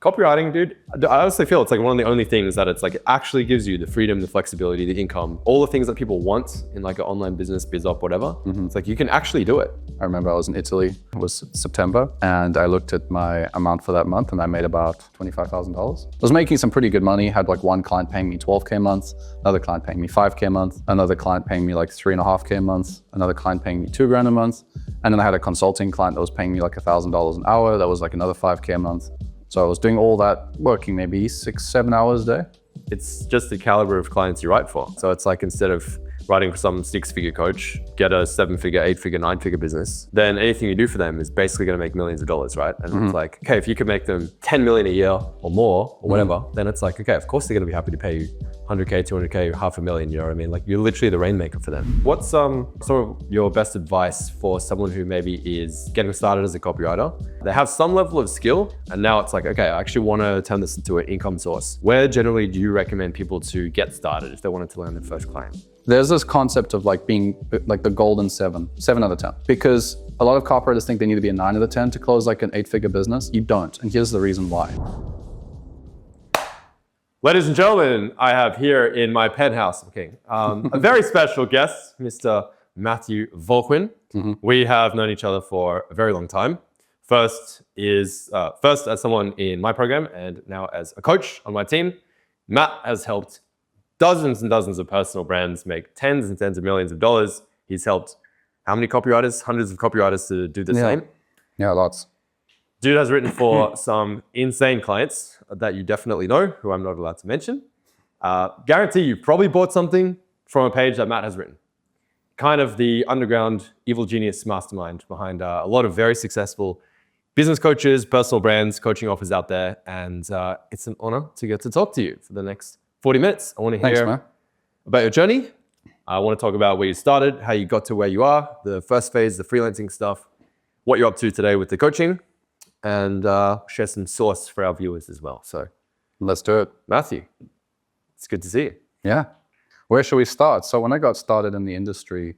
Copywriting, dude, I honestly feel it's like one of the only things that it's like it actually gives you the freedom, the flexibility, the income, all the things that people want in like an online business, biz op, whatever. It's like you can actually do it. I remember I was in Italy, it was September, and I looked at my amount for that month and I made about $25,000. I was making some pretty good money, had like one client paying me 12K a month, another client paying me 5K a month, another client paying me like 3.5K a month, another client paying me $2,000 a month. And then I had a consulting client that was paying me like $1,000 an hour. That was like another 5K a month. So I was doing all that, working maybe 6-7 hours a day. It's just the caliber of clients you write for. So it's like instead of writing for some 6-figure coach, get a 7-figure, 8-figure, 9-figure business, then anything you do for them is basically going to make millions of dollars, right? And it's like, okay, if you could make them 10 million a year or more or whatever, then it's like, okay, of course they're going to be happy to pay you 100K, 200K, $500,000, you know what I mean? Like you're literally the rainmaker for them. What's sort of your best advice for someone who maybe is getting started as a copywriter? They have some level of skill and now it's like, okay, I actually want to turn this into an income source. Where generally do you recommend people to get started if they wanted to land their first client? There's this concept of like being like the golden 7 out of 10, because a lot of copywriters think they need to be a 9 out of 10 to close like an 8-figure business. You don't, and here's the reason why. Ladies and gentlemen, I have here in my penthouse, a very special guest, Mr. Matthew Volkwyn. We have known each other for a very long time. First as someone in my program and now as a coach on my team. Matt has helped dozens and dozens of personal brands make tens and tens of millions of dollars. He's helped how many copywriters? Hundreds of copywriters to do the same. Yeah, lots. Dude has written for some insane clients that you definitely know, who I'm not allowed to mention. Guarantee you probably bought something from a page that Matt has written. Kind of the underground evil genius mastermind behind a lot of very successful business coaches, personal brands, coaching offers out there. And it's an honor to get to talk to you for the next 40 minutes. I want to hear about your journey. I want to talk about where you started, how you got to where you are, the first phase, the freelancing stuff, what you're up to today with the coaching, and share some source for our viewers as well. So let's do it. Matthew, it's good to see you. Yeah. Where should we start? So when I got started in the industry,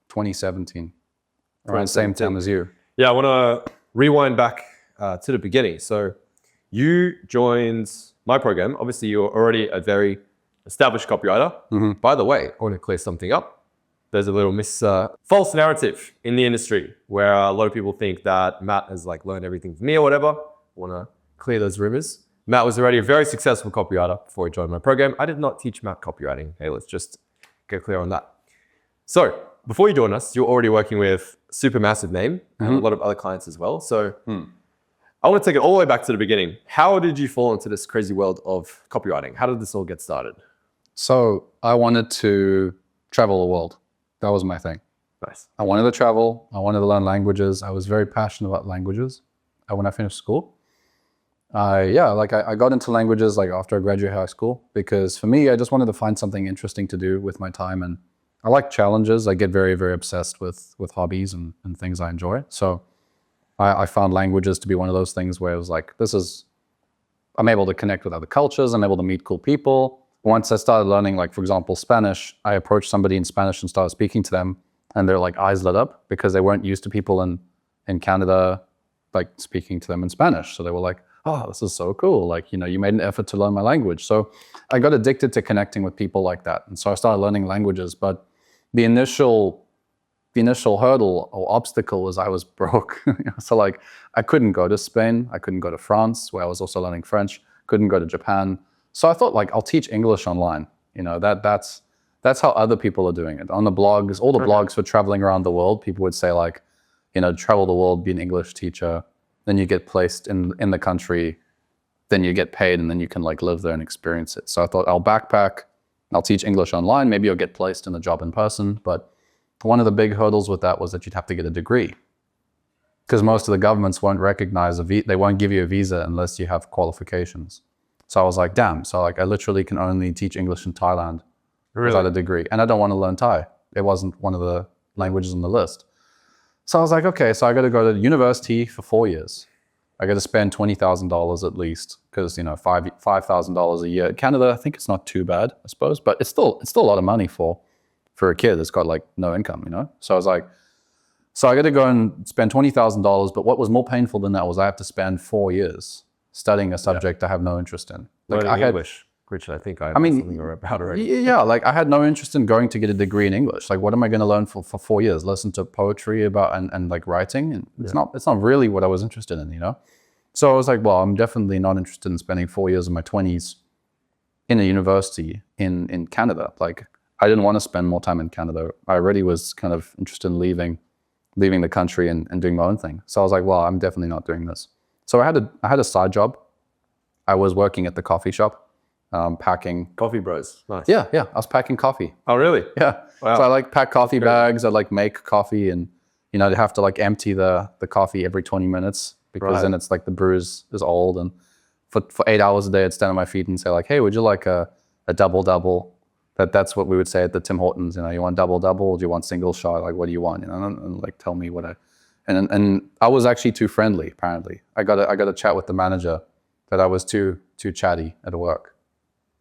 2017, around the same time as you. Yeah, I want to rewind back to the beginning. So you joined my program. Obviously, you're already a very established copywriter. By the way, I want to clear something up. There's a little false narrative in the industry where a lot of people think that Matt has like learned everything from me or whatever. I want to clear those rumors. Matt was already a very successful copywriter before he joined my program. I did not teach Matt copywriting. Hey, let's just get clear on that. So before you joined us, you're already working with a super massive name and a lot of other clients as well. So I want to take it all the way back to the beginning. How did you fall into this crazy world of copywriting? How did this all get started? So I wanted to travel the world. That was my thing. Nice. I wanted to travel. I wanted to learn languages. I was very passionate about languages. When I finished school, I got into languages like after I graduated high school, because for me, I just wanted to find something interesting to do with my time. And I like challenges. I get very, very obsessed with hobbies and things I enjoy. So I found languages to be one of those things where it was like, I'm able to connect with other cultures. I'm able to meet cool people. Once I started learning, like, for example, Spanish, I approached somebody in Spanish and started speaking to them, and their like eyes lit up because they weren't used to people in Canada, like speaking to them in Spanish. So they were like, oh, this is so cool. Like, you made an effort to learn my language. So I got addicted to connecting with people like that. And so I started learning languages, but the initial hurdle or obstacle was I was broke. So like, I couldn't go to Spain. I couldn't go to France, where I was also learning French. Couldn't go to Japan. So I thought, like, I'll teach English online. That's how other people are doing it. On the blogs, all the blogs for traveling around the world, people would say like, travel the world, be an English teacher, then you get placed in the country, then you get paid, and then you can like live there and experience it. So I thought, I'll backpack, I'll teach English online, maybe you'll get placed in a job in person. But one of the big hurdles with that was that you'd have to get a degree, because most of the governments won't recognize they won't give you a visa unless you have qualifications. So I was like, damn. So like, I literally can only teach English in Thailand without a degree. And I don't want to learn Thai. It wasn't one of the languages on the list. So I was like, okay, so I got to go to university for 4 years. I got to spend $20,000 at least, because, $5,000 a year. In Canada, I think it's not too bad, I suppose, but it's still a lot of money for a kid that's got like no income, So I was like, so I got to go and spend $20,000. But what was more painful than that was I have to spend 4 years studying a subject I have no interest in. Like Learning English, which I think I mean, something about already. Yeah, like I had no interest in going to get a degree in English. Like, what am I going to learn for 4 years? Listen to poetry about and like writing, and it's not really what I was interested in, you know. So I was like, well, I'm definitely not interested in spending 4 years of my 20s in a university in Canada. Like, I didn't want to spend more time in Canada. I already was kind of interested in leaving the country and doing my own thing. So I was like, well, I'm definitely not doing this. So I had a side job. I was working at the coffee shop, packing. Coffee bros, nice. Yeah. I was packing coffee. Oh, really? Yeah. Wow. So I like pack coffee bags. I like make coffee, and you know, they have to like empty the coffee every 20 minutes because then it's like the brew is old, and for 8 hours a day I'd stand on my feet and say like, hey, would you like a double? That's what we would say at the Tim Hortons. You know, you want double? Or do you want single shot? Like, what do you want? You know, and like tell me what and I was actually too friendly. Apparently, I got a chat with the manager that I was too chatty at work.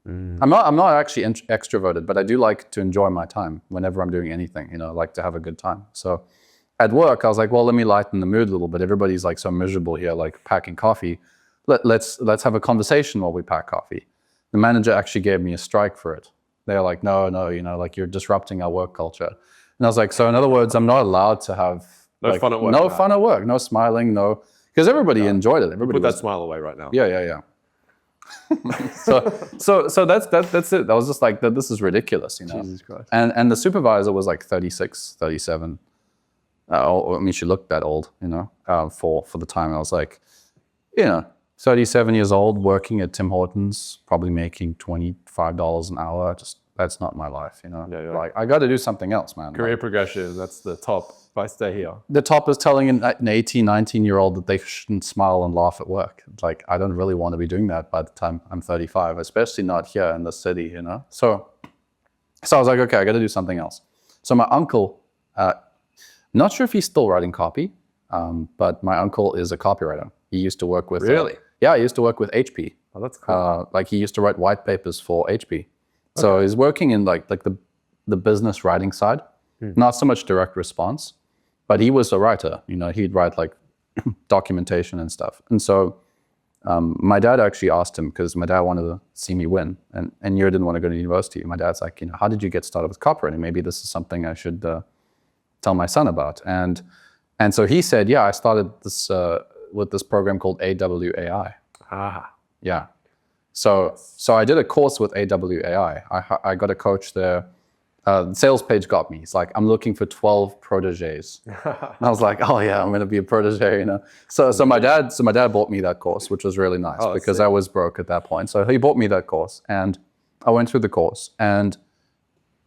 I'm not actually extroverted, but I do like to enjoy my time whenever I'm doing anything. You know, I like to have a good time. So at work, I was like, well, let me lighten the mood a little bit. Everybody's like so miserable here, like packing coffee. Let's have a conversation while we pack coffee. The manager actually gave me a strike for it. They're like, no, you know, like you're disrupting our work culture. And I was like, so in other words, I'm not allowed to have fun at work. No fun at work, no smiling, no, because everybody enjoyed it. Everybody put that smile away right now. Yeah. so that's it. I was just like, this is ridiculous, you know. Jesus Christ. And the supervisor was like 36, 37. I mean, she looked that old, you know, for the time. I was like, you know, 37 years old, working at Tim Hortons, probably making $25 an hour. Just, that's not my life, you know. Yeah. Like, I got to do something else, man. Career progression, that's the top. If I stay here. The top is telling an 18, 19-year-old that they shouldn't smile and laugh at work. Like, I don't really want to be doing that by the time I'm 35, especially not here in the city, you know. So I was like, okay, I got to do something else. So my uncle, not sure if he's still writing copy, but my uncle is a copywriter. He used to work with... Really? Yeah, he used to work with HP. Oh, that's cool. Like, he used to write white papers for HP. So he's working in like the business writing side, not so much direct response, but he was a writer. You know, he'd write like documentation and stuff. And so my dad actually asked him, because my dad wanted to see me win, and Nir didn't want to go to university. My dad's like, you know, how did you get started with copywriting? Maybe this is something I should tell my son about. And so he said, yeah, I started this with this program called AWAI. Yeah. So I did a course with AWAI. I got a coach there. The sales page got me. It's like, I'm looking for 12 proteges. And I was like, oh yeah, I'm going to be a protege, you know. So my dad bought me that course, which was really nice because I was broke at that point. So he bought me that course, and I went through the course, and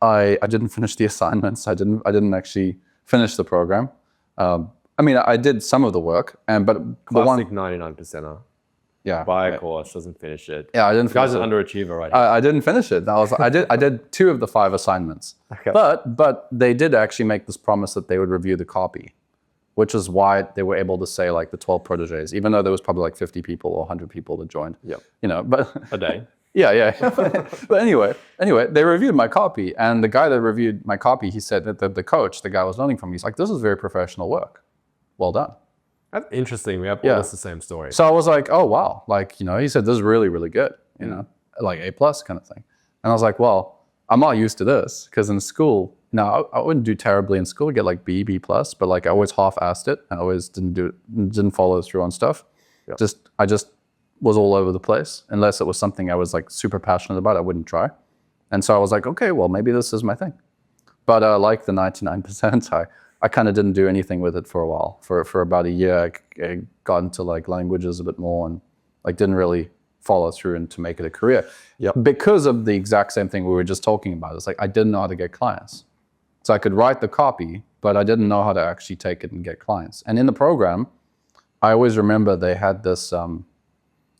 I didn't finish the assignments. I didn't actually finish the program. I mean, I did some of the work, but Classic 99%er. Yeah. Buy a course, doesn't finish it. Yeah, I didn't finish it. Guy's an underachiever right here. I didn't finish it. I did 2 of the 5 assignments. Okay. But they did actually make this promise that they would review the copy, which is why they were able to say like the 12 proteges, even though there was probably like 50 people or 100 people that joined. Yeah. You know, but a day. Yeah. But anyway, they reviewed my copy, and the guy that reviewed my copy, he said that the coach, the guy I was learning from, he's like, this is very professional work. Well done. That's interesting. We have almost the same story. So I was like, oh, wow. Like, you know, he said, this is really, really good, you know, like A+ kind of thing. And I was like, well, I'm not used to this, because in school, now I wouldn't do terribly in school, get like B+, but like I always half-assed it. I always didn't follow through on stuff. Yep. I just was all over the place. Unless it was something I was like super passionate about, I wouldn't try. And so I was like, okay, well, maybe this is my thing. But like the 99%, I kind of didn't do anything with it for a while. For about a year, I got into like languages a bit more, and like didn't really follow through and to make it a career. Yep. Because of the exact same thing we were just talking about. It's like I didn't know how to get clients. So I could write the copy, but I didn't know how to actually take it and get clients. And in the program, I always remember they had this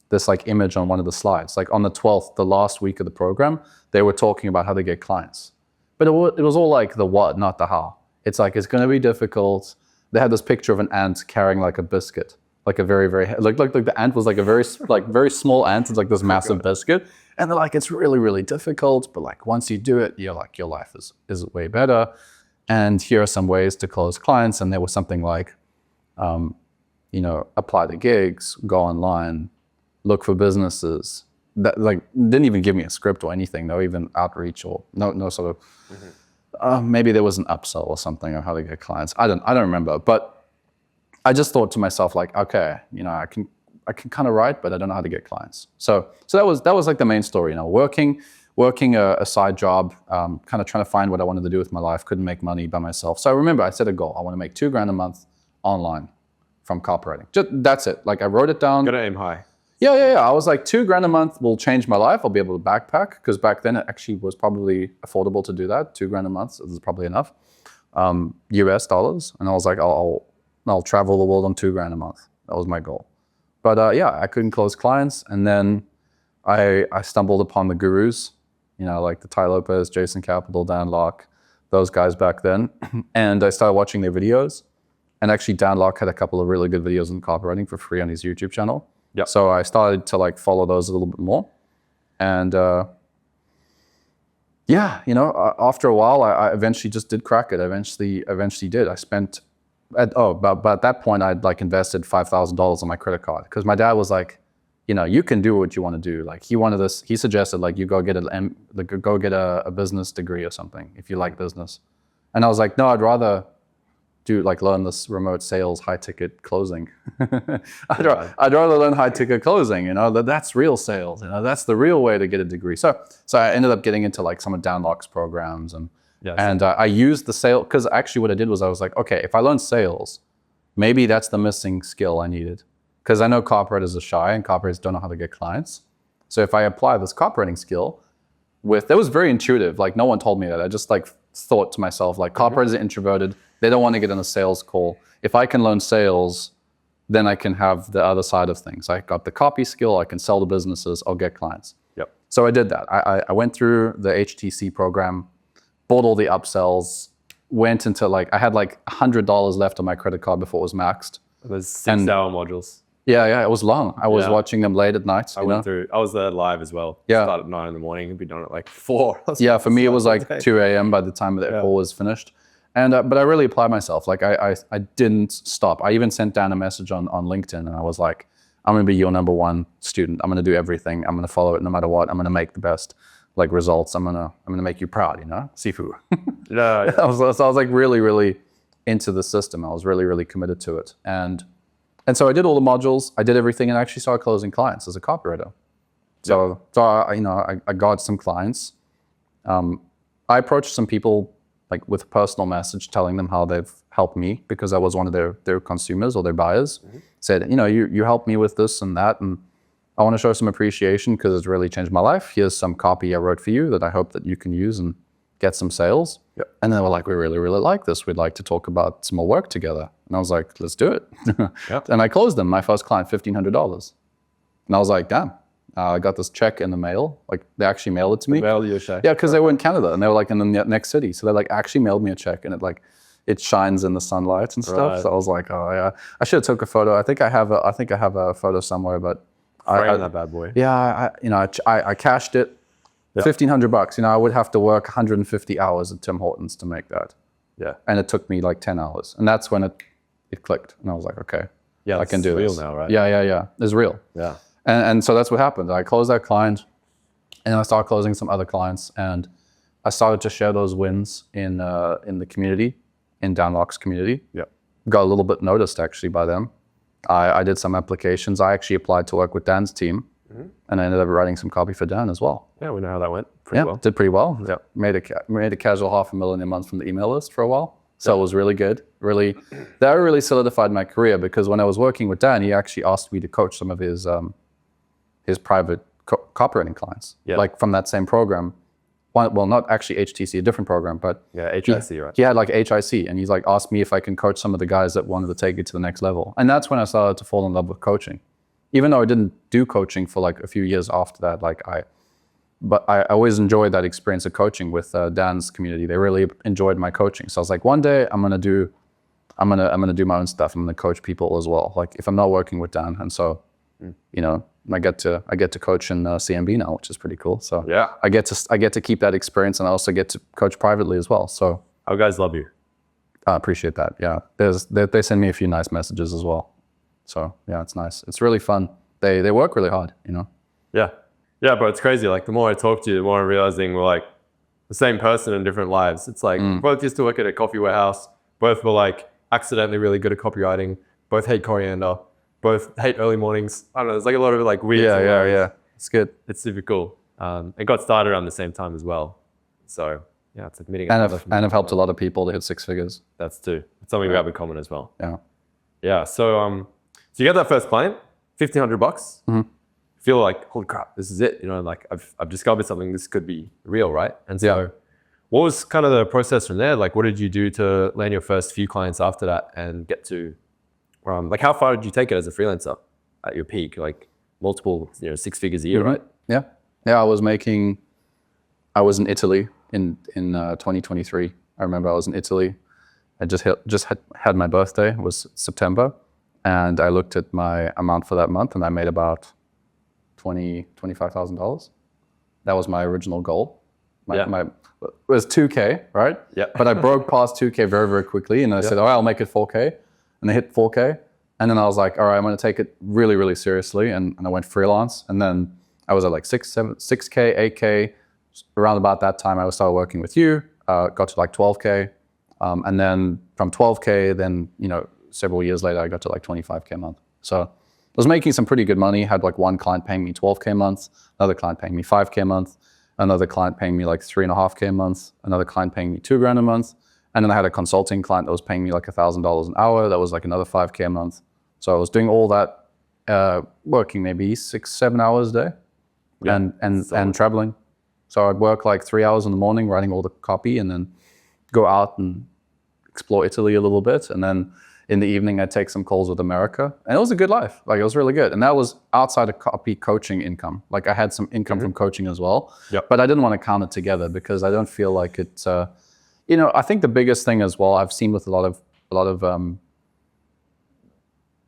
this like image on one of the slides. Like on the 12th, the last week of the program, they were talking about how to get clients. But it was all like the what, not the how. It's like, it's going to be difficult. They had this picture of an ant carrying like a biscuit, like a very, very, like the ant was like a very, like very small ant. It's like this massive biscuit. And they're like, it's really, really difficult. But like, once you do it, you're like, your life is way better. And here are some ways to close clients. And there was something like, you know, apply to gigs, go online, look for businesses that like didn't even give me a script or anything, no even outreach or no sort of, maybe there was an upsell or something or how to get clients. I don't remember, but I just thought to myself like, okay, you know, I can kind of write, but I don't know how to get clients. So that was like the main story, you know, working a side job, kind of trying to find what I wanted to do with my life, couldn't make money by myself. So I remember I set a goal. I want to make $2,000 a month online from copywriting. That's it. Like I wrote it down. Gotta aim high. Yeah. I was like, $2,000 a month will change my life. I'll be able to backpack, because back then it actually was probably affordable to do that. $2,000 a month is probably enough, US dollars. And I was like, I'll travel the world on $2,000 a month. That was my goal. But yeah, I couldn't close clients. And then I stumbled upon the gurus, you know, like the Ty Lopez, Jason Capital, Dan Locke, those guys back then. And I started watching their videos. And actually Dan Locke had a couple of really good videos on copywriting for free on his YouTube channel. Yep. So I started to like follow those a little bit more. And yeah, you know, after a while, I eventually just did crack it. I eventually did. I spent, but at that point, I'd like invested $5,000 on my credit card, because my dad was like, you know, you can do what you want to do. Like he suggested like you go get a business degree or something if you like business. And I was like, no, I'd rather learn this remote sales, high ticket closing. I'd rather learn high ticket closing, you know, that's real sales, you know, that's the real way to get a degree. So I ended up getting into like some of Dan Locke's programs and I used the sale, because actually what I did was I was like, okay, if I learn sales, maybe that's the missing skill I needed. Because I know copywriters are shy and copywriters don't know how to get clients. So if I apply this copywriting skill that was very intuitive, like no one told me that. I just like thought to myself, like copywriters are introverted. They don't want to get on a sales call. If I can learn sales, then I can have the other side of things. I got the copy skill, I can sell to businesses, I'll get clients. Yep. So I did that. I went through the HTC program, bought all the upsells, went into like, I had like $100 left on my credit card before it was maxed. Those 6-hour modules. Yeah, it was long. I was watching them late at night. I was there live as well. Yeah. Started at 9 in the morning and be done at like 4. Yeah, for me it was like 2 a.m. by the time that call was finished. And but I really applied myself. Like I didn't stop. I even sent Dan a message on LinkedIn, and I was like, I'm gonna be your #1 student. I'm gonna do everything. I'm gonna follow it no matter what. I'm gonna make the best like results. I'm gonna make you proud, you know, Sifu. Yeah. I was like really into the system. I was really committed to it. And so I did all the modules. I did everything, and I actually started closing clients as a copywriter. So I got some clients. I approached some people like with a personal message telling them how they've helped me, because I was one of their consumers or their buyers. Said, you know, you helped me with this and that, and I want to show some appreciation because it's really changed my life. Here's some copy I wrote for you that I hope that you can use and get some sales. Yep. And they were like, we really like this. We'd like to talk about some more work together. And I was like, let's do it. Yep. And I closed them, my first client, $1,500. And I was like, damn. I got this check in the mail. Like they actually mailed it to me. Mailed you a check. Yeah, because they were in Canada and they were like in the next city. So they like actually mailed me a check, and it shines in the sunlight and stuff. Right. So I was like, oh yeah, I should have took a photo. I think I have a photo somewhere, but Frame that bad boy. Yeah, I cashed it. Yep. $1,500. You know, I would have to work 150 hours at Tim Hortons to make that. Yeah. And it took me like 10 hours, and that's when it clicked, and I was like, okay, Yeah, I can do real this. now, right? Yeah, it's real. Yeah. And so that's what happened. I closed that client, and I started closing some other clients, and I started to share those wins in the community, in Dan Locke's community. Yeah. Got a little bit noticed actually by them. I did some applications. I actually applied to work with Dan's team, and I ended up writing some copy for Dan as well. Yeah, we know how that went pretty well. Did pretty well. Yeah. Made a casual $500,000 a month from the email list for a while. So it was really good. That really solidified my career, because when I was working with Dan, he actually asked me to coach some of his private copywriting clients, like from that same program. Well, not actually HTC, a different program, but yeah, HIC, right? He had like HIC, and he's like asked me if I can coach some of the guys that wanted to take it to the next level. And that's when I started to fall in love with coaching. Even though I didn't do coaching for like a few years after that, but I always enjoyed that experience of coaching with Dan's community. They really enjoyed my coaching. So I was like, one day I'm gonna do my own stuff. I'm gonna coach people as well. Like if I'm not working with Dan, and so you know, I get to coach in CMB now, which is pretty cool. So yeah, I get to keep that experience, and I also get to coach privately as well. So our guys love you. I appreciate that. Yeah, they send me a few nice messages as well. So yeah, it's nice. It's really fun they work really hard, you know? Yeah. Yeah, but it's crazy. Like the more I talk to you, the more I'm realizing we're like the same person in different lives. It's like we both used to work at a coffee warehouse. Both were like accidentally really good at copywriting. Both hate coriander. Both hate early mornings. I don't know. There's like a lot of like weird. Yeah. It's good. It's super cool. It got started around the same time as well. So yeah, it's like meeting. And I've helped a lot of people to hit 6 figures. That's too. It's something we have in common as well. Yeah. Yeah. So so you get that first client, $1,500. Feel like, holy crap, this is it. You know, like I've discovered something. This could be real, right? And so, what was kind of the process from there? Like, what did you do to land your first few clients after that and get to, like, how far did you take it as a freelancer at your peak? Like multiple, 6 figures a year, right? Yeah. I was in Italy in 2023. I remember I was in Italy. I just had my birthday. It was September, and I looked at my amount for that month, and I made about $25,000. That was my original goal. It was 2K, right? Yeah. But I broke past 2K very, very quickly, and I said, all right, I'll make it 4K, and I hit 4K, and then I was like, all right, I'm going to take it really, really seriously, and I went freelance, and then I was at like 6K, 8K. Around about that time, I started working with you. Got to like 12K, and then from 12K, then several years later, I got to like 25K a month. So I was making some pretty good money. Had like one client paying me 12K a month, another client paying me 5K a month, another client paying me like 3.5K a month, another client paying me $2,000 a month, and then I had a consulting client that was paying me like $1,000 an hour. That was like another 5K a month. So I was doing all that, working maybe 6-7 hours a day, and traveling. So I'd work like 3 hours in the morning writing all the copy, and then go out and explore Italy a little bit, and then in the evening I'd take some calls with America, and it was a good life. Like it was really good, and that was outside of copy coaching income. Like I had some income from coaching as well, but I didn't want to count it together because I don't feel like it's. I think the biggest thing as well I've seen with a lot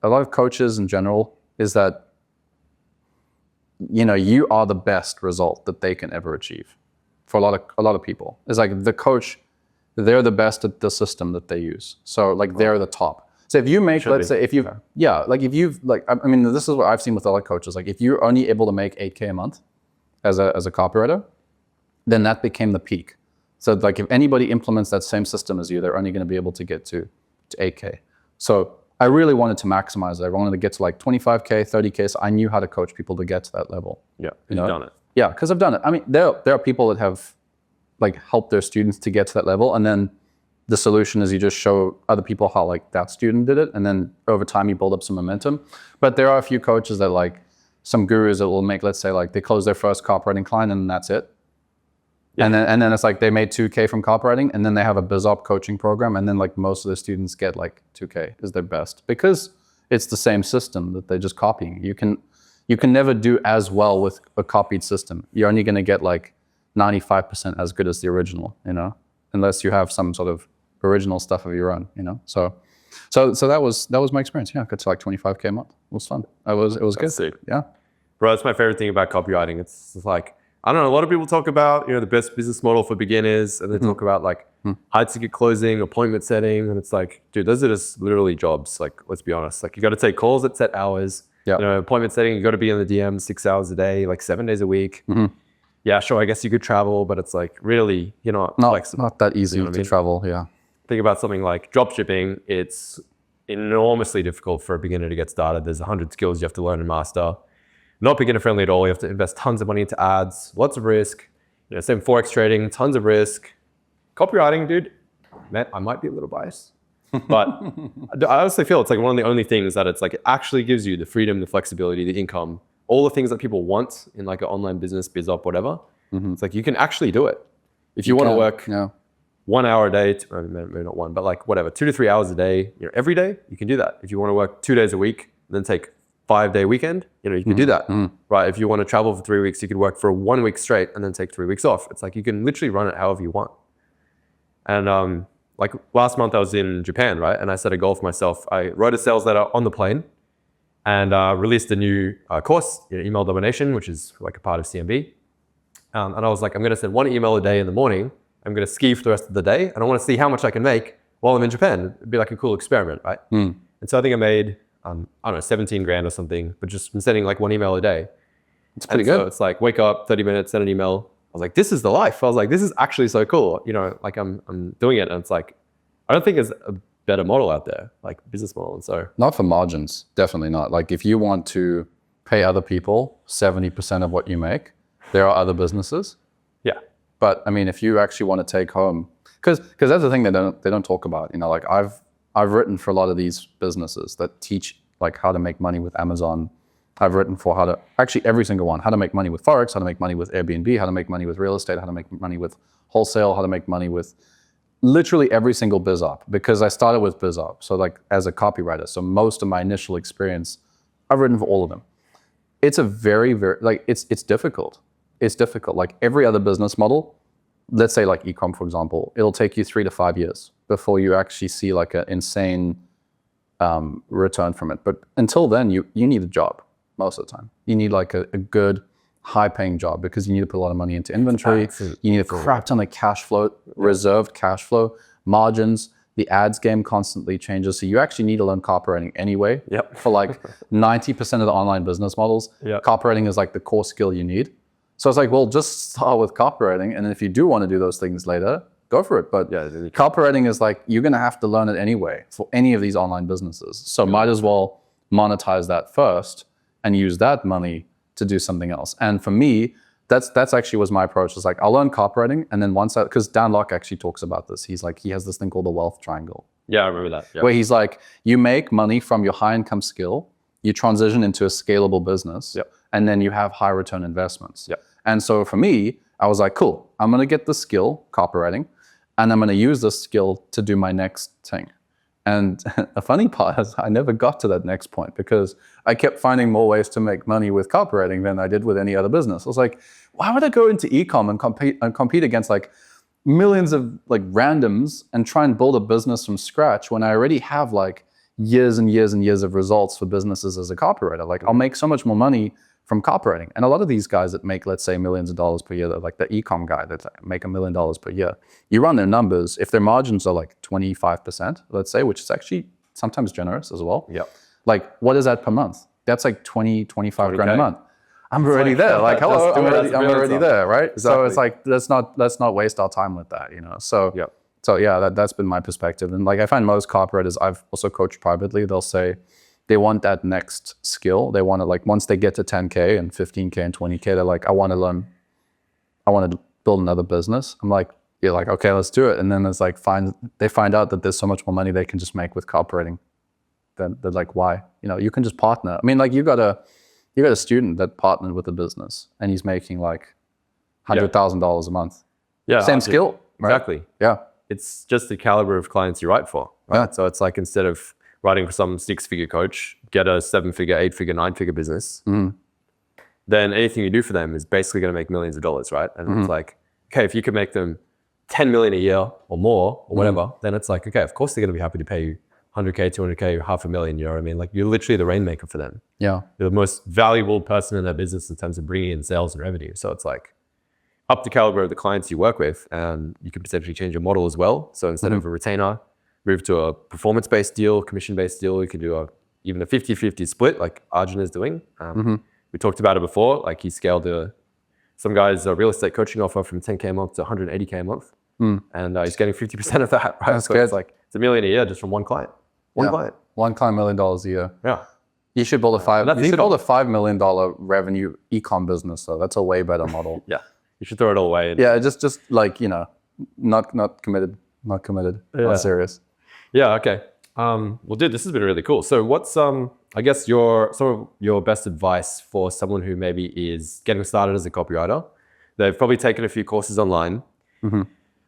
of coaches in general is that you are the best result that they can ever achieve. For a lot of people, it's like the coach, they're the best at the system that they use. So like they're the top. So if you make, let's say, if you've this is what I've seen with other coaches. Like if you're only able to make 8K a month as a copywriter, then that became the peak. So like if anybody implements that same system as you, they're only going to be able to get to 8K. So I really wanted to maximize it. I wanted to get to like 25K, 30K. So I knew how to coach people to get to that level. Yeah, you've done it. Yeah, because I've done it. I mean, there are people that have like helped their students to get to that level, and then the solution is you just show other people how like that student did it, and then over time you build up some momentum. But there are a few coaches that like some gurus that will make, let's say like they close their first copywriting client and that's it. Yeah. And then it's like they made 2K from copywriting, and then they have a BizOp coaching program, and then like most of the students get like 2K is their best because it's the same system that they're just copying. You can never do as well with a copied system. You're only going to get like 95% as good as the original, unless you have some sort of original stuff of your own, So that was my experience. Yeah, I got to like 25K a month. It was fun. It was good. Sick. Yeah, bro, that's my favorite thing about copywriting. It's like, I don't know, a lot of people talk about the best business model for beginners, and they talk about like high ticket closing, appointment setting, and it's like, dude, those are just literally jobs. Like, let's be honest. Like, you got to take calls at set hours. Yeah. Appointment setting, you got to be in the DM 6 hours a day, like 7 days a week. Yeah, sure. I guess you could travel, but it's like really, not that easy to travel. Yeah. Think about something like drop shipping. It's enormously difficult for a beginner to get started. There's 100 skills you have to learn and master. Not beginner friendly at all. You have to invest tons of money into ads, lots of risk. Same Forex trading, tons of risk. Copywriting, dude, man, I might be a little biased, but I honestly feel it's like one of the only things that it's like it actually gives you the freedom, the flexibility, the income, all the things that people want in like an online business, biz op, whatever. It's like you can actually do it. If you want to work 1 hour a day, maybe not one, but like whatever, 2 to 3 hours a day, every day, you can do that. If you want to work 2 days a week, then take 5-day weekend, you can do that, right? If you want to travel for 3 weeks, you could work for 1 week straight and then take 3 weeks off. It's like you can literally run it however you want. And like last month I was in Japan, right? And I set a goal for myself. I wrote a sales letter on the plane and released a new course, email domination, which is like a part of CMB. And I was like, I'm going to send 1 email a day in the morning. I'm going to ski for the rest of the day, and I want to see how much I can make while I'm in Japan. It'd be like a cool experiment, right? And so I think I made I don't know, 17 grand or something, but just from sending like one email a day. It's pretty So good. it's like, wake up, 30 minutes, send an email. I was like, this is the life. I was like, this is actually so cool. You know, like I'm doing it. And it's like, I don't think there's a better model out there, like business model. And so Not for margins, definitely not. Like if you want to pay other people 70% of what you make, there are other businesses. yeah, But I mean, if you actually want to take home, because that's the thing they don't talk about. You know, like I've written for a lot of these businesses that teach like how to make money with Amazon. I've written for actually every single one, how to make money with Forex, how to make money with Airbnb, how to make money with real estate, how to make money with wholesale, how to make money with literally every single biz op, because I started with biz op. So like as a copywriter, so most of my initial experience, I've written for all of them. It's a very, very, like it's difficult. It's difficult. Like every other business model, let's say like e-com, for example, it'll take you 3 to 5 years before you actually see like an insane return from it. But until then, you need a job most of the time. You need like a good, high-paying job because you need to put a lot of money into inventory. You need a crap ton of cash flow, reserved cash flow, margins. The ads game constantly changes. So you actually need to learn copywriting anyway. Yep. For like 90% of the online business models, copywriting is like the core skill you need. So it's like, well, just start with copywriting. And if you do want to do those things later, go for it. But copywriting is like, you're going to have to learn it anyway for any of these online businesses. So might as well monetize that first and use that money to do something else. And for me, that's actually was my approach. It's like, I'll learn copywriting. And then because Dan Locke actually talks about this. He's like, he has this thing called the wealth triangle. Yeah, I remember that. Yep. Where he's like, you make money from your high income skill, you transition into a scalable business, and then you have high return investments. And so for me, I was like, cool, I'm going to get the skill, copywriting, and I'm going to use this skill to do my next thing. And the funny part is I never got to that next point because I kept finding more ways to make money with copywriting than I did with any other business. I was like, why would I go into e-com and compete against like millions of like randoms and try and build a business from scratch when I already have like years and years and years of results for businesses as a copywriter? Like I'll make so much more money from copywriting. And a lot of these guys that make, let's say, millions of dollars per year, like the e-com guy that make $1 million per year, you run their numbers, if their margins are like 25%, let's say, which is actually sometimes generous as well. Like what is that per month? That's like 25 grand a month. I'm already there. Like, hello, I'm already there, right? Exactly. So it's like, let's not waste our time with that, you know? So yeah, that's been my perspective. And like, I find most copywriters I've also coached privately, they'll say, they want that next skill. They want to like, once they get to 10K and 15K and 20K, they're like, I want to build another business. I'm like, you're like, okay, let's do it. And then it's like, they find out that there's so much more money they can just make with copywriting. Then they're like, why? You know, you can just partner. I mean, like you got a student that partnered with a business and he's making like $100,000 a month. Same skill, right? Exactly. Yeah. It's just the caliber of clients you write for, right? So it's like, instead of writing for some 6-figure coach, get a 7-figure, 8-figure, 9-figure business, then anything you do for them is basically going to make millions of dollars, right? And it's like, okay, if you could make them 10 million a year or more or whatever, then it's like, okay, of course they're going to be happy to pay you 100K, 200K, $500,000, you know what I mean? Like you're literally the rainmaker for them. Yeah. You're the most valuable person in their business in terms of bringing in sales and revenue. So it's like up the caliber of the clients you work with, and you can potentially change your model as well. So instead of a retainer, move to a performance-based deal, commission-based deal. You could do even a 50-50 split like Arjun is doing. We talked about it before. Like he scaled some guy's real estate coaching offer from 10K a month to 180K a month. And he's getting 50% of that, right? That's good. It's like, it's $1 million a year just from one client. One client, $1 million a year. Yeah. You should build a $5 million revenue e-com business though. That's a way better model. Yeah. You should throw it all away. Just like, you know, not committed, not serious. Yeah, okay. Well, dude, this has been really cool. So what's, I guess, some of your best advice for someone who maybe is getting started as a copywriter? They've probably taken a few courses online,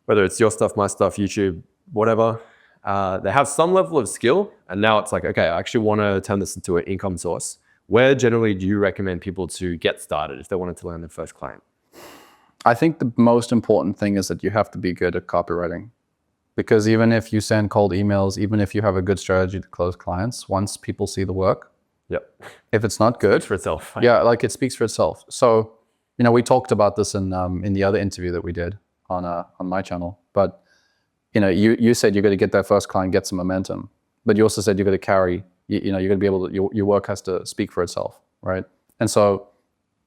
whether it's your stuff, my stuff, YouTube, whatever. They have some level of skill, and now it's like, okay, I actually want to turn this into an income source. Where generally do you recommend people to get started if they wanted to land their first client? I think the most important thing is that you have to be good at copywriting. Because even if you send cold emails, even if you have a good strategy to close clients, once people see the work, if it's not good, it speaks for itself. Yeah, like it speaks for itself. So, you know, we talked about this in the other interview that we did on my channel. But you know, you said you're going to get that first client, get some momentum, but you also said you're going to carry You know, you're going to be able to, your work has to speak for itself, right? And so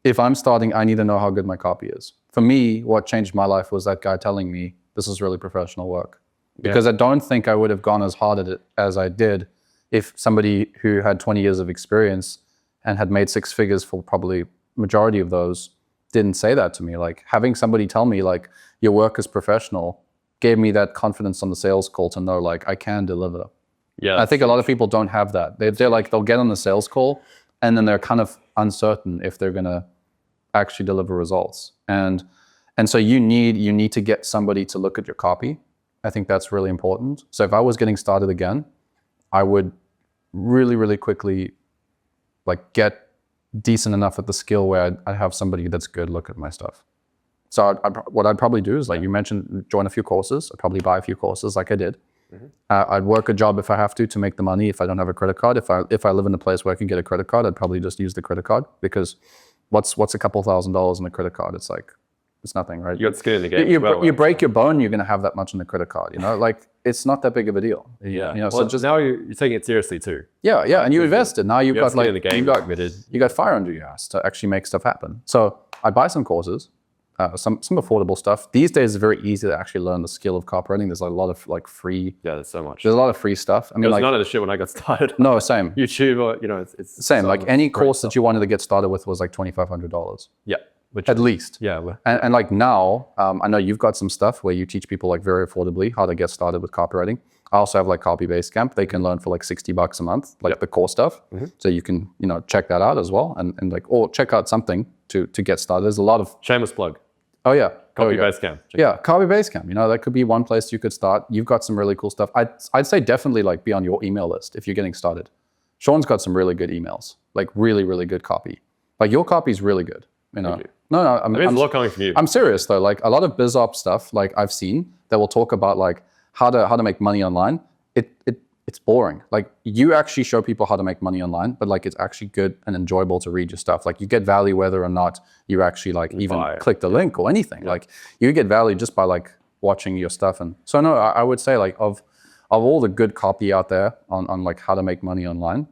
if I'm starting, I need to know how good my copy is. For me, what changed my life was that guy telling me this is really professional work. Because I don't think I would have gone as hard at it as I did if somebody who had 20 years of experience and had made 6 figures for probably majority of those didn't say that to me. Like having somebody tell me like your work is professional gave me that confidence on the sales call to know like I can deliver. Yeah, I think a lot of people don't have that. They're like, they'll get on the sales call and then they're kind of uncertain if they're gonna actually deliver results. And so you need to get somebody to look at your copy. I think that's really important. So if I was getting started again, I would really, really quickly like get decent enough at the skill where I'd have somebody that's good look at my stuff. So what I'd probably do is, like you mentioned, join a few courses. I'd probably buy a few courses like I did. I'd work a job if I have to make the money if I don't have a credit card. If I live in a place where I can get a credit card, I'd probably just use the credit card, because what's a couple $1,000s on a credit card? It's like, it's nothing, right? You got skin in the game. You break your bone, you're going to have that much on the credit card, you know? Like, it's not that big of a deal. Yeah. You know, well, so just now you're taking it seriously too. Yeah, and you invested. Now you've got like, in the game, you got fire under your ass to actually make stuff happen. So I buy some courses, some affordable stuff. These days it's very easy to actually learn the skill of copywriting. There's like a lot of like free. Yeah, there's so much. There's a lot of free stuff. I mean, like none of the shit when I got started. No, same. YouTube, or, you know, it's same. Like any course that you wanted to get started with was like $2,500. Yeah. At least. Yeah. And like now, I know you've got some stuff where you teach people like very affordably how to get started with copywriting. I also have like Copy Basecamp. They can learn for like $60 a month, like the core stuff. So you can, you know, check that out as well, and like, or check out something to get started. There's a lot of shameless plug. Oh yeah, Copy Basecamp. Yeah, Copy Basecamp. You know, that could be one place you could start. You've got some really cool stuff. I'd say definitely like be on your email list if you're getting started. Sean's got some really good emails, like really, really good copy. Like your copy is really good. You know. No, I'm a lot coming from you. I'm serious though. Like a lot of biz op stuff, like I've seen that will talk about like how to make money online. It's boring. Like you actually show people how to make money online, but like it's actually good and enjoyable to read your stuff. Like you get value whether or not you actually like even click the link or anything. Like you get value just by like watching your stuff. And so no, I would say like of all the good copy out there on like how to make money online,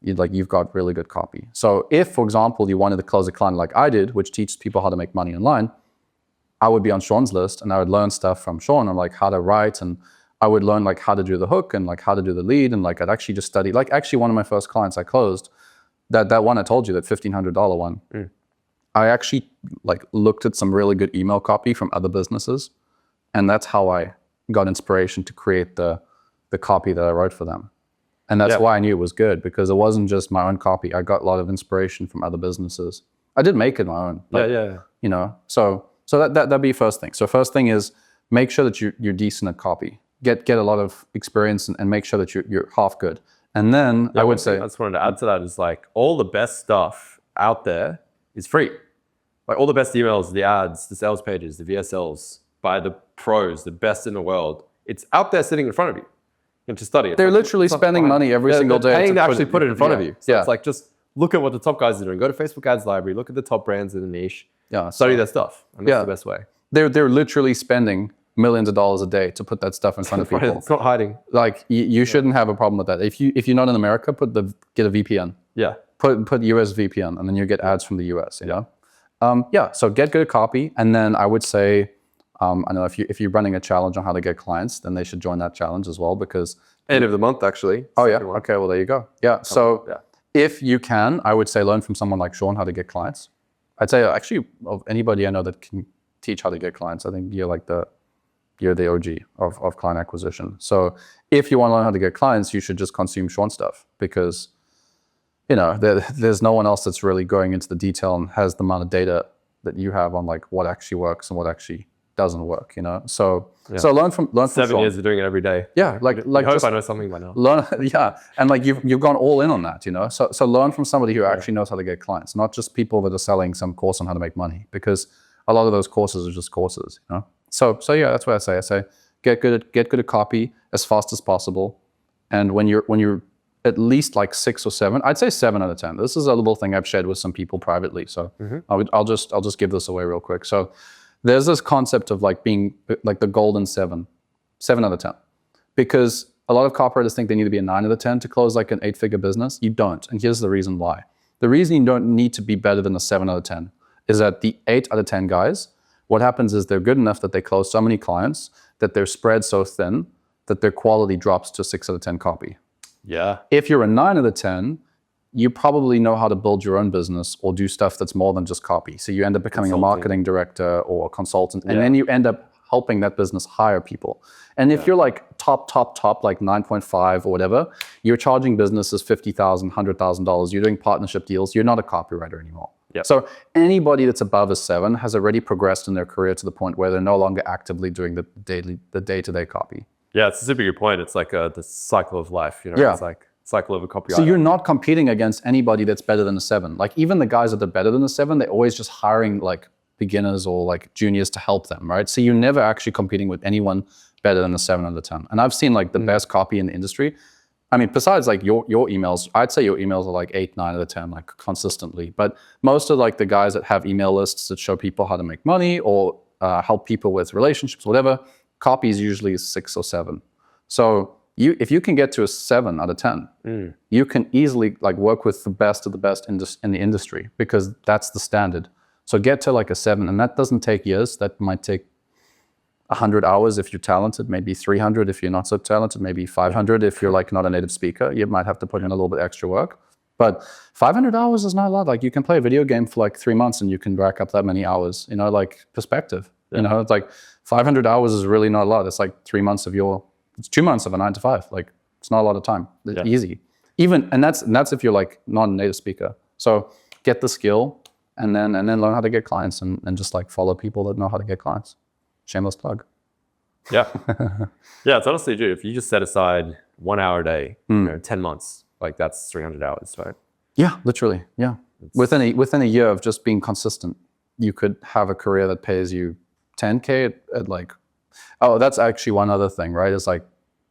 you've got really good copy. So if, for example, you wanted to close a client like I did, which teaches people how to make money online, I would be on Sean's list and I would learn stuff from Sean on like how to write, and I would learn like how to do the hook and like how to do the lead, and like I'd actually just study. Like actually one of my first clients I closed, that one I told you, that $1,500 one, I actually like looked at some really good email copy from other businesses, and that's how I got inspiration to create the copy that I wrote for them. And that's why I knew it was good, because it wasn't just my own copy. I got a lot of inspiration from other businesses. I did make it my own. But, you know, so that'd be first thing. So first thing is make sure that you're decent at copy. Get a lot of experience and make sure that you're half good. And then I would say, I just wanted to add to that is like all the best stuff out there is free. Like all the best emails, the ads, the sales pages, the VSLs by the pros, the best in the world. It's out there sitting in front of you. To study it. They're literally spending money every single day. Paying to actually put it in front of you. So yeah. It's like, just look at what the top guys are doing. Go to Facebook Ads Library, look at the top brands in the niche, study their stuff. And that's the best way. They're literally spending millions of dollars a day to put that stuff in front of people. It's not hiding. Like you shouldn't have a problem with that. If you're not in America, get a VPN. Yeah. Put US VPN, and then you get ads from the US, you know? So get good copy. And then I would say, I know if you're running a challenge on how to get clients, then they should join that challenge as well, because end of the month actually. Oh yeah. Okay. Well, there you go. Yeah. So if you can, I would say learn from someone like Sean how to get clients. I'd say actually of anybody I know that can teach how to get clients, I think you're the OG of client acquisition. So if you want to learn how to get clients, you should just consume Sean stuff, because you know there's no one else that's really going into the detail and has the amount of data that you have on like what actually works and what actually doesn't work, you know. So learn from 7 Sean. years of doing it every day. Yeah, like I hope I know something by now. Learn, and like you've gone all in on that, you know. So learn from somebody who actually knows how to get clients, not just people that are selling some course on how to make money, because a lot of those courses are just courses, you know. So yeah, that's what I say. I say get good at copy as fast as possible, and when you're at least like 6 or 7, I'd say 7 out of 10. This is a little thing I've shared with some people privately, so I'll just give this away real quick. So there's this concept of like being like the golden 7 out of 10, because a lot of copywriters think they need to be a 9 out of 10 to close like an 8-figure business. You don't. And here's the reason why. The reason you don't need to be better than a 7 out of 10 is that the 8 out of 10 guys, what happens is they're good enough that they close so many clients that they're spread so thin that their quality drops to 6 out of 10 copy. Yeah. If you're a 9 out of 10, you probably know how to build your own business or do stuff that's more than just copy. So you end up becoming a marketing director or a consultant, and then you end up helping that business hire people. And if you're like top, like 9.5 or whatever, you're charging businesses $50,000, $100,000. You're doing partnership deals. You're not a copywriter anymore. Yep. So anybody that's above a 7 has already progressed in their career to the point where they're no longer actively doing the day-to-day copy. Yeah, it's a super good point. It's like the cycle of life. You know, Yeah. it's like cycle of a copywriter. So you're not competing against anybody that's better than a 7. Like even the guys that are better than a 7, they're always just hiring like beginners or like juniors to help them, right? So you're never actually competing with anyone better than a 7 out of 10. And I've seen like the best copy in the industry. I mean, besides like your emails, I'd say your emails are like 8, 9 out of 10, like consistently. But most of like the guys that have email lists that show people how to make money or help people with relationships, whatever, copy is usually 6 or 7. So if you can get to a 7 out of 10, you can easily like work with the best of the best in the industry because that's the standard. So get to like a 7, and that doesn't take years. That might take 100 hours if you're talented, maybe 300 if you're not so talented, maybe 500 if you're like not a native speaker. You might have to put in a little bit extra work. But 500 hours is not a lot. Like you can play a video game for like 3 months and you can rack up that many hours, you know, like perspective. You know, it's like 500 hours is really not a lot. It's like 3 months of it's 2 months of a 9 to 5. Like it's not a lot of time. It's easy. And that's if you're like not a native speaker. So get the skill and then learn how to get clients and just like follow people that know how to get clients. Shameless plug. Yeah. Yeah, it's honestly, dude, if you just set aside 1 hour a day, 10 months, like that's 300 hours, right? Yeah, literally. Yeah. Within a year of just being consistent, you could have a career that pays you 10K at like, oh, that's actually one other thing, right? It's like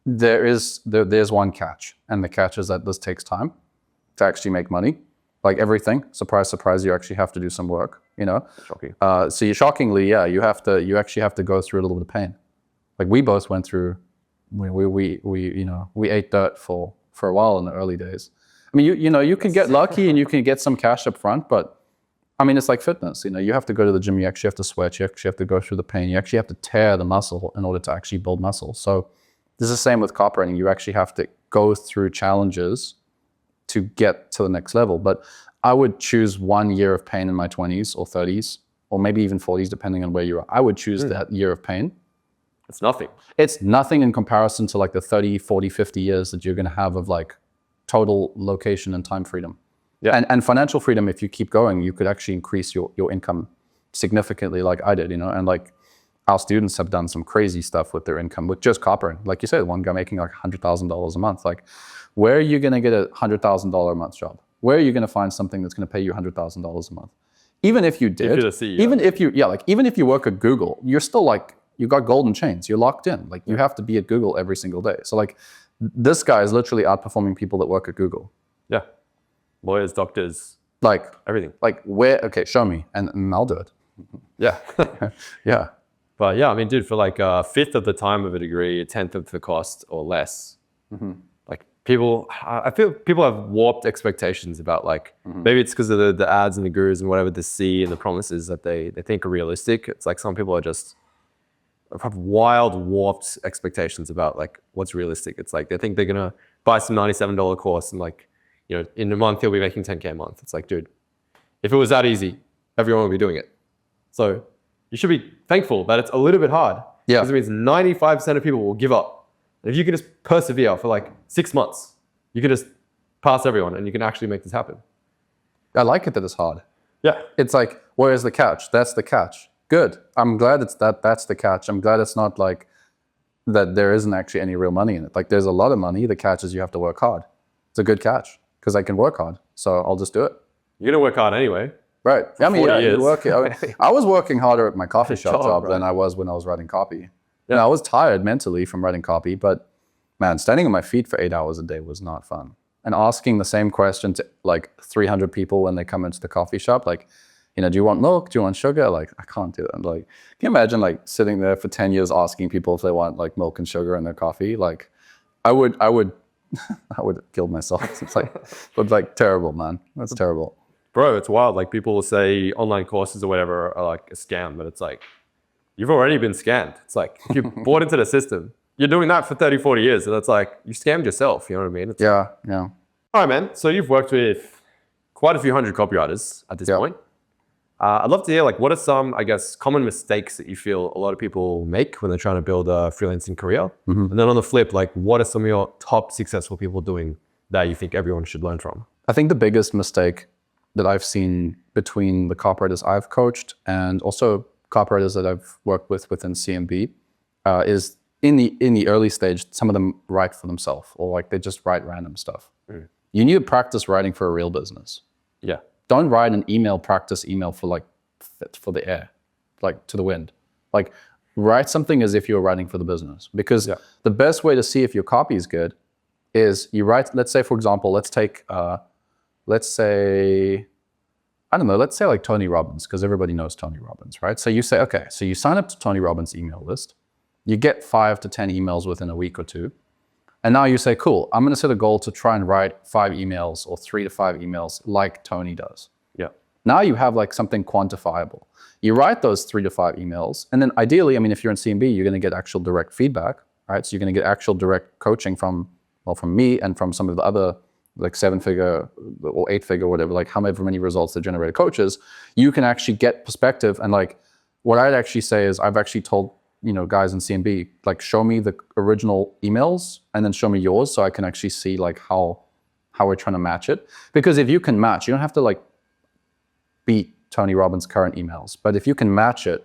there's one catch, and the catch is that this takes time to actually make money. Like everything, surprise, surprise, you actually have to do some work, you know? Shocking. So shockingly, yeah, you actually have to go through a little bit of pain. Like we both went through, we ate dirt for a while in the early days. I mean, you can get lucky and you can get some cash up front, but I mean, it's like fitness, you know, you have to go to the gym, you actually have to sweat, you actually have to go through the pain, you actually have to tear the muscle in order to actually build muscle. So this is the same with copywriting. You actually have to go through challenges to get to the next level. But I would choose 1 year of pain in my 20s or 30s, or maybe even 40s, depending on where you are. I would choose that year of pain. It's nothing. It's nothing in comparison to like the 30, 40, 50 years that you're going to have of like total location and time freedom. Yeah. And financial freedom, if you keep going, you could actually increase your income significantly like I did, you know, and like our students have done some crazy stuff with their income with just copywriting. Like you said, one guy making like $100,000 a month. Like, where are you going to get a $100,000 a month job? Where are you going to find something that's going to pay you $100,000 a month? Even if you did, even if you work at Google, you're still like, you got golden chains. You're locked in. Like you have to be at Google every single day. So like this guy is literally outperforming people that work at Google. Yeah. Lawyers, doctors, like everything. Like where, okay, show me and I'll do it. Yeah. Yeah. But yeah, I mean, dude, for like a fifth of the time of a degree, a tenth of the cost or less, like I feel people have warped expectations about like, maybe it's because of the ads and the gurus and whatever they see and the promises that they think are realistic. It's like some people are just have wild warped expectations about like what's realistic. It's like they think they're going to buy some $97 course and like, you know, in a month he'll be making 10K a month. It's like, dude, if it was that easy, everyone would be doing it. So you should be thankful that it's a little bit hard. Yeah. Because it means 95% of people will give up. And if you can just persevere for like 6 months, you can just pass everyone and you can actually make this happen. I like it that it's hard. Yeah. It's like, where's the catch? That's the catch. Good. I'm glad that's the catch. I'm glad it's not like that there isn't actually any real money in it. Like there's a lot of money. The catch is you have to work hard. It's a good catch because I can work hard. So I'll just do it. You're going to work hard anyway. Right. I mean, yeah, I was working harder at my coffee shop job right. than I was when I was writing copy. Yeah. I was tired mentally from writing copy, but man, standing on my feet for 8 hours a day was not fun. And asking the same question to like 300 people when they come into the coffee shop, like, you know, do you want milk? Do you want sugar? Like, I can't do that. Like, can you imagine like sitting there for 10 years asking people if they want like milk and sugar in their coffee? Like, I would I would kill myself. It's like terrible, man. That's terrible. Bro, it's wild. Like people will say online courses or whatever are like a scam, but it's like, you've already been scammed. It's like, if you bought into the system, you're doing that for 30, 40 years. And it's like, you scammed yourself. You know what I mean? It's Yeah. all right, man. So you've worked with quite a few hundred copywriters at this point. I'd love to hear, like, what are some, I guess, common mistakes that you feel a lot of people make when they're trying to build a freelancing career? And then on the flip, like, what are some of your top successful people doing that you think everyone should learn from? I think the biggest mistake that I've seen between the copywriters I've coached and also copywriters that I've worked with within CMB is in the early stage, some of them write for themselves, or like they just write random stuff. You need to practice writing for a real business. Yeah. Don't write an practice email for the air, like to the wind. Like write something as if you're writing for the business, because the best way to see if your copy is good is you write, let's say, for example, let's say like Tony Robbins, because everybody knows Tony Robbins, right? So you say, okay, so you sign up to Tony Robbins' email list, you get 5 to 10 emails within a week or two. And now you say, cool, I'm gonna set a goal to try and write 5 emails or 3 to 5 emails like Tony does. Yeah. Now you have like something quantifiable. You write those 3 to 5 emails, and then ideally, I mean, if you're in CMB, you're gonna get actual direct feedback, right? So you're gonna get actual direct coaching from me and from some of the other like 7-figure or 8-figure, whatever, like however many results they generated coaches. You can actually get perspective. And like what I'd actually say is I've actually told, guys in CMB, like show me the original emails and then show me yours so I can actually see like how we're trying to match it. Because if you can match, you don't have to like beat Tony Robbins' current emails, but if you can match it,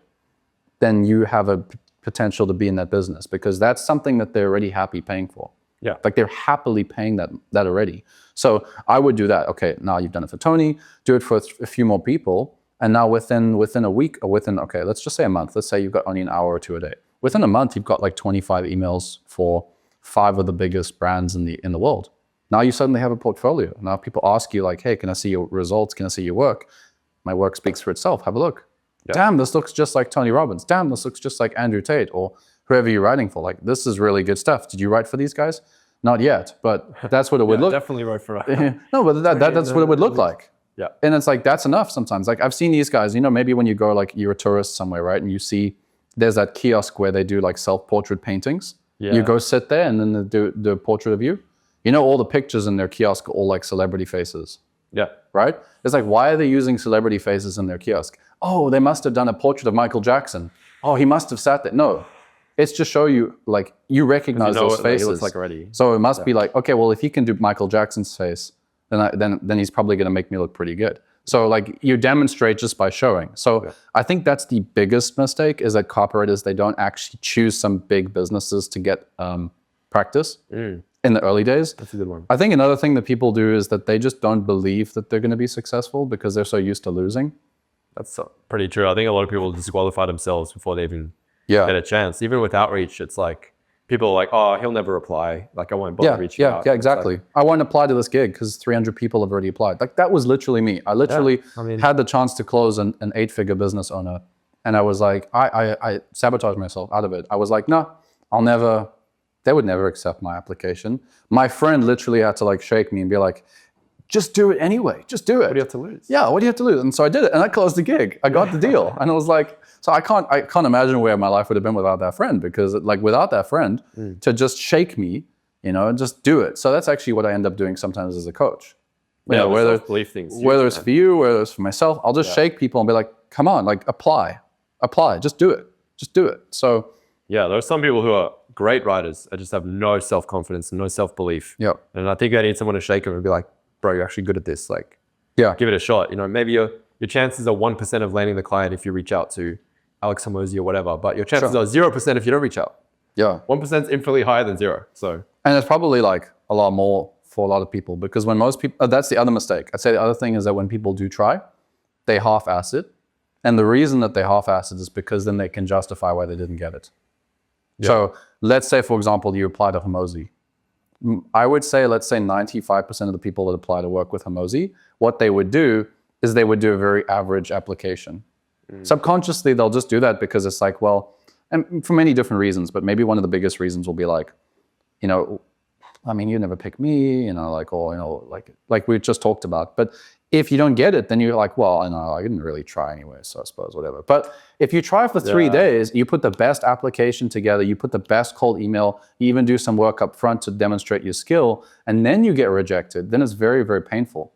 then you have a potential to be in that business, because that's something that they're already happy paying for. Yeah. Like they're happily paying that already. So I would do that. Okay, now you've done it for Tony, do it for a few more people. And now within a week or okay, let's just say a month. Let's say you've got only an hour or 2 a day. Within a month, you've got like 25 emails for 5 of the biggest brands in the world. Now you suddenly have a portfolio. Now people ask you like, hey, can I see your results? Can I see your work? My work speaks for itself. Have a look. Yeah. Damn, this looks just like Tony Robbins. Damn, this looks just like Andrew Tate or whoever you're writing for. Like, this is really good stuff. Did you write for these guys? Not yet, but that's what it would look. Definitely wrote for us. No, but that's what it would look like. Yeah. And it's like, that's enough sometimes. Like I've seen these guys, maybe when you go, like you're a tourist somewhere, right? And you see there's that kiosk where they do like self-portrait paintings. Yeah. You go sit there and then they do a portrait of you. All the pictures in their kiosk are all like celebrity faces. Yeah. Right? It's like, why are they using celebrity faces in their kiosk? Oh, they must have done a portrait of Michael Jackson. Oh, he must have sat there. No. It's to show you, like, you recognize those faces. He looks like already. So it must be like, okay, well, if he can do Michael Jackson's face, then he's probably going to make me look pretty good. So like you demonstrate just by showing. So I think that's the biggest mistake, is that copywriters, they don't actually choose some big businesses to get practice in the early days. That's a good one. I think another thing that people do is that they just don't believe that they're going to be successful because they're so used to losing. That's pretty true. I think a lot of people disqualify themselves before they even get a chance. Even with outreach, it's like people are like, oh, he'll never reply. Like I won't bother reaching out. Yeah, exactly. Like, I won't apply to this gig because 300 people have already applied. Like that was literally me. I literally had the chance to close an 8-figure business owner. And I was like, I sabotaged myself out of it. I was like, no, they would never accept my application. My friend literally had to like shake me and be like, just do it anyway. Just do it. What do you have to lose? Yeah, what do you have to lose? And so I did it, and I closed the gig. I got the deal, and I was like, so I can't imagine where my life would have been without that friend, because like without that friend to just shake me, just do it. So that's actually what I end up doing sometimes as a coach. Whether it's for you, whether it's for myself, I'll just shake people and be like, come on, like apply, just do it. So yeah, there are some people who are great writers that just have no self-confidence and no self-belief. Yeah, and I think I need someone to shake them and be like, bro, you're actually good at this. Like, give it a shot. Maybe your chances are 1% of landing the client if you reach out to Alex Hormozy or whatever, but your chances are 0% if you don't reach out. Yeah. 1% is infinitely higher than 0. So, and it's probably like a lot more for a lot of people, because when most people, that's the other mistake. I'd say the other thing is that when people do try, they half-ass it. And the reason that they half-ass it is because then they can justify why they didn't get it. Yeah. So let's say, for example, you apply to Hormozy. I would say, let's say 95% of the people that apply to work with Hormozy, what they would do is they would do a very average application. Subconsciously, they'll just do that because it's like, well, and for many different reasons, but maybe one of the biggest reasons will be like, I mean, you never pick me, like we just talked about. But if you don't get it, then you're like, well, I didn't really try anyway, so I suppose whatever. But if you try for 3 days, you put the best application together, you put the best cold email, you even do some work up front to demonstrate your skill, and then you get rejected, then it's very, very painful.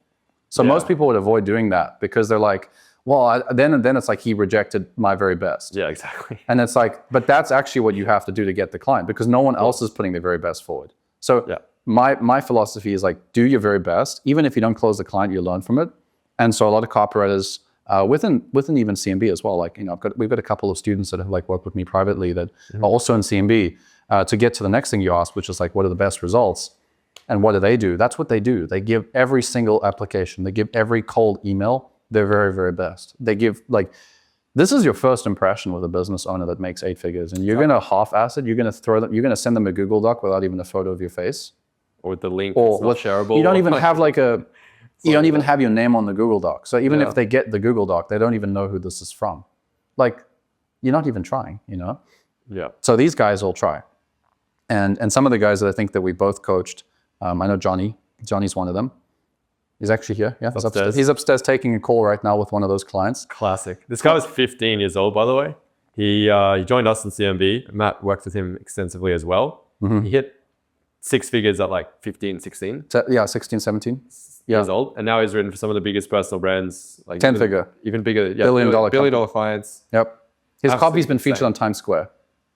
So most people would avoid doing that because they're like, well, then it's like he rejected my very best. Yeah, exactly. And it's like, but that's actually what you have to do to get the client because no one else is putting their very best forward. So my philosophy is like, do your very best. Even if you don't close the client, you learn from it. And so a lot of copywriters within even CMB as well, like, we've got a couple of students that have like worked with me privately that are also in CMB to get to the next thing you asked, which is like, what are the best results? And what do? That's what they do. They give every single application, they give every cold email their very, very best. They give this is your first impression with a business owner that makes 8 figures, and you're gonna half-ass it. You're gonna send them a Google Doc without even a photo of your face, or with the link that's not shareable. You don't even have you don't even have your name on the Google Doc. So even if they get the Google Doc, they don't even know who this is from. Like, you're not even trying, Yeah. So these guys all try, and some of the guys that I think that we both coached. I know Johnny's one of them. He's actually here. Yeah, he's upstairs taking a call right now with one of those clients. Classic. This guy was 15 years old, by the way. He joined us in CMB. Matt worked with him extensively as well. He hit 6 figures at like 15, 16. 16, 17 years old. And now he's written for some of the biggest personal brands. Like 10 figure. Even bigger. Yeah, billion dollar clients. Yep. His copy's been featured on Times Square.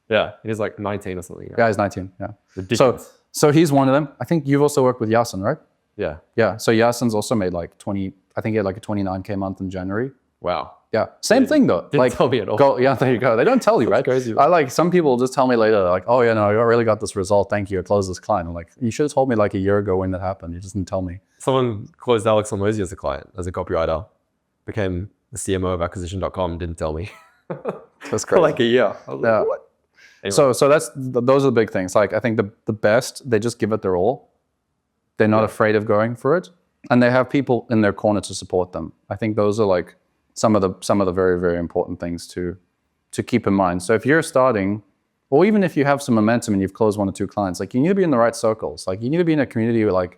Yeah. He's like 19 or something. Right? Yeah, he's 19. Yeah. Ridiculous. So he's one of them. I think you've also worked with Yasin, right? Yeah. Yeah. So Yasin's also made like 20, I think he had like a 29K month in January. Wow. Yeah. Same thing though. Didn't tell me at all. Yeah, there you go. They don't tell you, right? Crazy. Some people just tell me later, like, oh yeah, no, I really got this result. Thank you. I closed this client. I'm like, you should have told me like a year ago when that happened. You just didn't tell me. Someone closed Alex Hormozy as a client, as a copywriter, became the CMO of acquisition.com, didn't tell me. That's crazy. For like a year. I was like, what? Anyway. So those are the big things. Like I think the best, they just give it their all. They're not afraid of going for it, and they have people in their corner to support them. I think those are like some of the very, very important things to keep in mind. So if you're starting, or even if you have some momentum and you've closed 1 or 2 clients, like you need to be in the right circles. Like you need to be in a community where like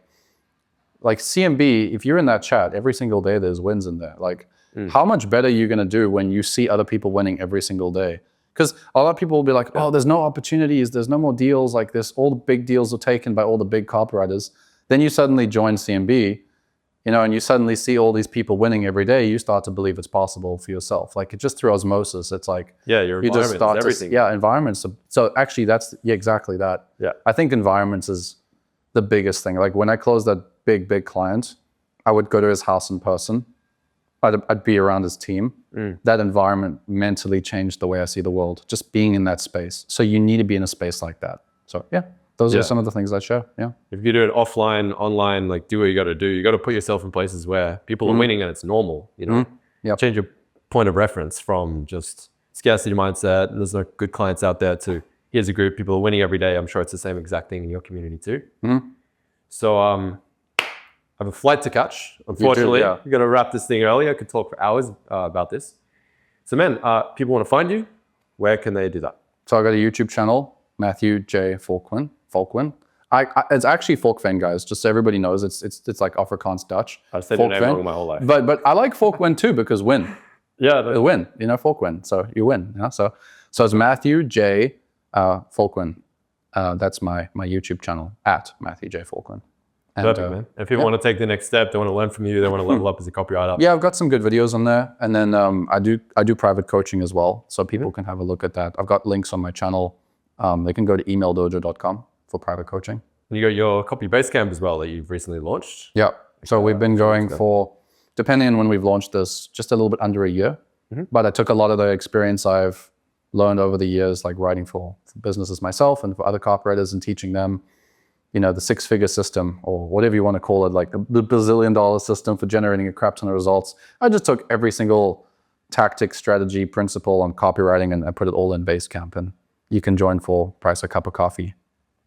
CMB, if you're in that chat every single day, there's wins in there. Like how much better are you going to do when you see other people winning every single day? Because a lot of people will be like, oh, there's no opportunities, there's no more deals like this. All the big deals are taken by all the big copywriters. Then you suddenly join CMB, and you suddenly see all these people winning every day. You start to believe it's possible for yourself. Like just through osmosis, it's like your environment is everything. Environments. So actually, that's exactly that. Yeah, I think environments is the biggest thing. Like when I closed that big client, I would go to his house in person. I'd be around his team. That environment mentally changed the way I see the world, just being in that space. So you need to be in a space like that. So those are some of the things I share. Yeah. If you do it offline, online, like do what you got to do. You got to put yourself in places where people are winning and it's normal, Change your point of reference from just scarcity mindset, and there's no good clients out there, to here's a group, people are winning every day. I'm sure it's the same exact thing in your community too. So, I have a flight to catch. Unfortunately, you're going to wrap this thing early. I could talk for hours about this. So, man, people want to find you. Where can they do that? So I got a YouTube channel, Matthew J. Volkwyn. It's actually Volkwyn, guys. Just so everybody knows, it's like Afrikaans Dutch. I've said your name wrong my whole life. But I like Volkwyn too because win. Yeah, the win. Volkwyn. So you win. So it's Matthew J. Volkwyn. That's my YouTube channel at Matthew J. Volkwyn. Perfect, man. If people want to take the next step, they want to learn from you, they want to level up as a copywriter. Yeah, I've got some good videos on there. And then I do private coaching as well. So people can have a look at that. I've got links on my channel. They can go to emaildojo.com for private coaching. And you got your Copy Basecamp as well that you've recently launched. Yeah. So we've been going for, depending on when we've launched this, just a little bit under a year. But I took a lot of the experience I've learned over the years, like writing for businesses myself and for other copywriters and teaching them, the 6-figure system, or whatever you want to call it, like the bazillion-dollar system for generating a crap ton of results. I just took every single tactic, strategy, principle on copywriting and I put it all in Basecamp, and you can join for price a cup of coffee.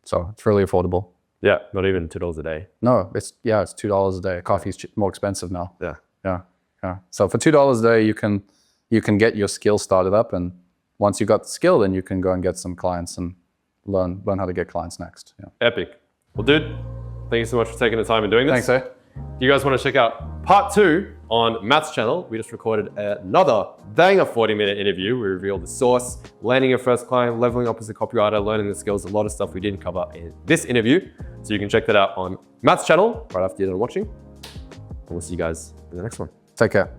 So it's really affordable. Yeah, not even $2 a day. No, it's $2 a day. Coffee's more expensive now. Yeah. So for $2 a day, you can get your skill started up, and once you got the skill, then you can go and get some clients and learn how to get clients next. Yeah. Epic. Well, dude, thank you so much for taking the time and doing this. Thanks, Do you guys want to check out part 2 on Matt's channel? We just recorded another banger 40-minute interview. We revealed the source, landing your first client, leveling up as a copywriter, learning the skills, a lot of stuff we didn't cover in this interview. So you can check that out on Matt's channel right after you're done watching. And we'll see you guys in the next one. Take care.